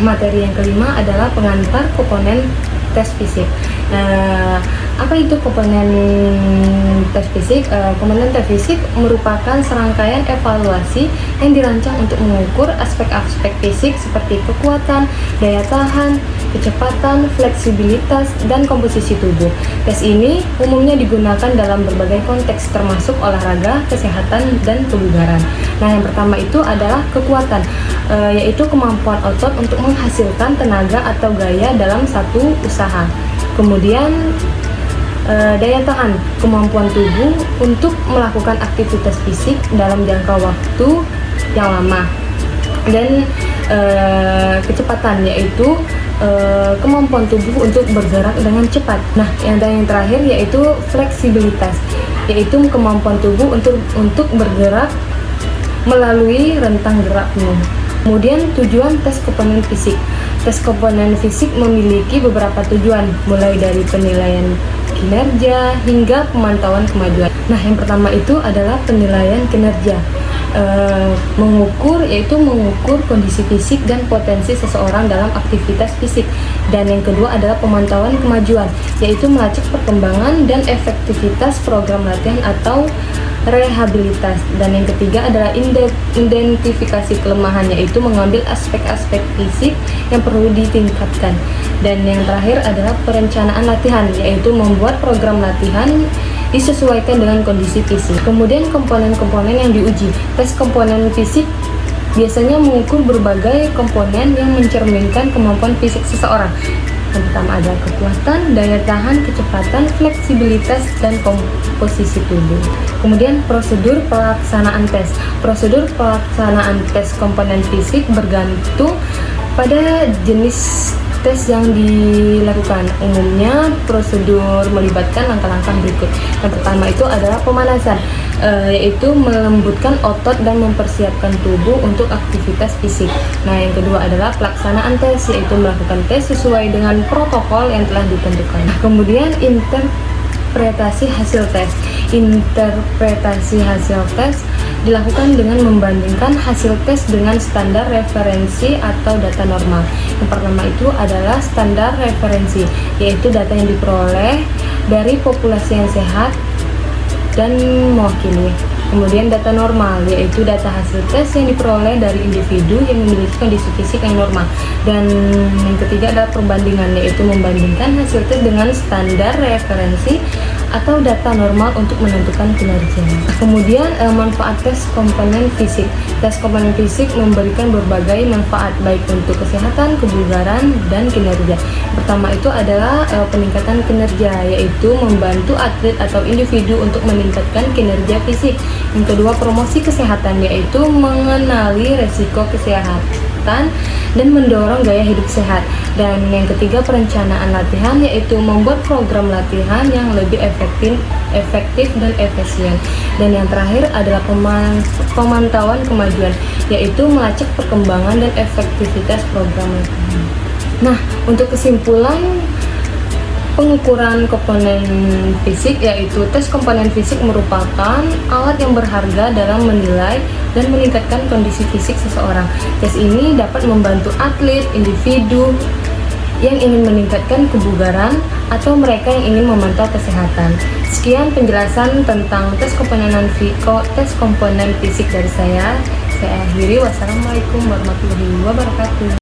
Materi yang kelima adalah pengantar komponen tes fisik. Apa itu komponen tes fisik? Komponen tes fisik merupakan serangkaian evaluasi yang dirancang untuk mengukur aspek-aspek fisik seperti kekuatan, daya tahan, kecepatan, fleksibilitas, dan komposisi tubuh. Tes ini umumnya digunakan dalam berbagai konteks termasuk olahraga, kesehatan, dan kebugaran. Nah, yang pertama itu adalah kekuatan, yaitu kemampuan otot untuk menghasilkan tenaga atau gaya dalam satu usaha. Kemudian daya tahan, kemampuan tubuh untuk melakukan aktivitas fisik dalam jangka waktu yang lama. Dan kecepatan, yaitu kemampuan tubuh untuk bergerak dengan cepat. Nah, yang terakhir yaitu fleksibilitas, yaitu kemampuan tubuh untuk bergerak melalui rentang gerak penuh. Kemudian tujuan tes komponen fisik. Tes komponen fisik memiliki beberapa tujuan, mulai dari penilaian kinerja hingga pemantauan kemajuan. Nah, yang pertama itu adalah penilaian kinerja. Mengukur kondisi fisik dan potensi seseorang dalam aktivitas fisik. Dan yang kedua adalah pemantauan kemajuan, yaitu melacak perkembangan dan efektivitas program latihan atau rehabilitas. Dan yang ketiga adalah identifikasi kelemahan, yaitu mengambil aspek-aspek fisik yang perlu ditingkatkan. Dan yang terakhir adalah perencanaan latihan, yaitu membuat program latihan disesuaikan dengan kondisi fisik. Kemudian komponen-komponen yang diuji. Tes komponen fisik biasanya mengukur berbagai komponen yang mencerminkan kemampuan fisik seseorang. Yang pertama adalah kekuatan, daya tahan, kecepatan, fleksibilitas, dan komposisi tubuh. Kemudian prosedur pelaksanaan tes. Prosedur pelaksanaan tes komponen fisik bergantung pada jenis tes yang dilakukan. Umumnya prosedur melibatkan langkah-langkah berikut. Yang pertama itu adalah pemanasan, yaitu melembutkan otot dan mempersiapkan tubuh untuk aktivitas fisik. Nah, yang kedua adalah pelaksanaan tes, yaitu melakukan tes sesuai dengan protokol yang telah ditentukan. Kemudian interpretasi hasil tes. Interpretasi hasil tes dilakukan dengan membandingkan hasil tes dengan standar referensi atau data normal. Yang pertama itu adalah standar referensi, yaitu data yang diperoleh dari populasi yang sehat dan mewakili. Kemudian data normal, yaitu data hasil tes yang diperoleh dari individu yang memiliki kondisi fisik yang normal. Dan yang ketiga adalah perbandingan, yaitu membandingkan hasil tes dengan standar referensi atau data normal untuk menentukan kinerja. Kemudian manfaat tes komponen fisik. Tes komponen fisik memberikan berbagai manfaat baik untuk kesehatan, kebugaran, dan kinerja. Pertama itu adalah peningkatan kinerja, yaitu membantu atlet atau individu untuk meningkatkan kinerja fisik. Yang kedua, promosi kesehatan, yaitu mengenali resiko kesehatan dan mendorong gaya hidup sehat. Dan yang ketiga, perencanaan latihan, yaitu membuat program latihan yang lebih efektif dan efisien. Dan yang terakhir adalah pemantauan kemajuan, yaitu melacak perkembangan dan efektivitas program latihan. Nah, untuk kesimpulan pengukuran komponen fisik, yaitu tes komponen fisik merupakan alat yang berharga dalam menilai dan meningkatkan kondisi fisik seseorang. Tes ini dapat membantu atlet, individu yang ingin meningkatkan kebugaran atau mereka yang ingin memantau kesehatan. Sekian penjelasan tentang tes komponen fisik dari saya. Saya akhiri. Wassalamualaikum warahmatullahi wabarakatuh.